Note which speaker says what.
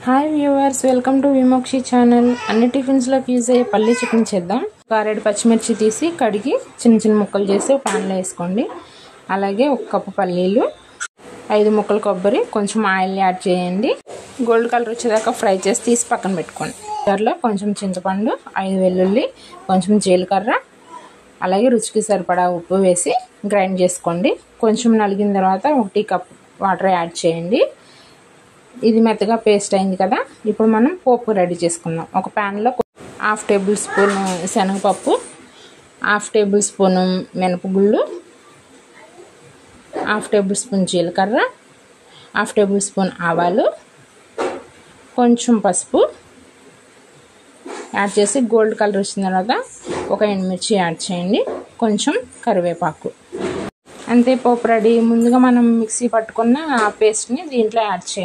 Speaker 1: Hi viewers, welcome to Vimokshi channel. అన్ని టిఫిన్స్లోకి use అయ్యే పల్లీ చికెన్ చేద్దాం. 2 పచ్చిమిర్చి తీసి కడిగి చిన్న చిన్న ముక్కలు చేసి ప్యాన్లో వేసుకోండి. అలాగే 1 కప్పు పల్లీలు, 5 ముక్కలు కొబ్బరి, కొంచెం ఆయిల్ యాడ్ చేయండి. గోల్డ్ కలర్ వచ్చేదాకా ఫ్రై చేసి తీసి పక్కన పెట్టుకోండి. దాంట్లో కొంచెం చింతపండు, 5 వెల్లుల్లి, కొంచెం జీలకర్ర, అలాగే రుచికి సరిపడా ఉప్పు వేసి గ్రైండ్ చేసుకోండి. కొంచెం నలిగిన తర్వాత 1 కప్ వాటర్ యాడ్ చేయండి. ఇది మెత్తగా పేస్ట్ అయింది కదా. ఇప్పుడు మనం పోపు రెడీ చేసుకుందాం. ఒక ప్యాన్లో 1/2 టేబుల్ స్పూన్ శనగపప్పు, 1/2 టేబుల్ స్పూన్ మినపగుళ్ళు, 1/2 టేబుల్ స్పూన్ జీలకర్ర, 1/2 టేబుల్ స్పూన్ ఆవాలు, కొంచెం పసుపు యాడ్ చేసి గోల్డ్ కలర్ వచ్చిన తర్వాత 1 ఎండుమిర్చి యాడ్ చేయండి. కొంచెం కరివేపాకు. అంతే, పోపు రెడీ. ముందుగా మనం మిక్సీ పట్టుకున్న ఆ పేస్ట్ని దీంట్లో యాడ్ చేయండి.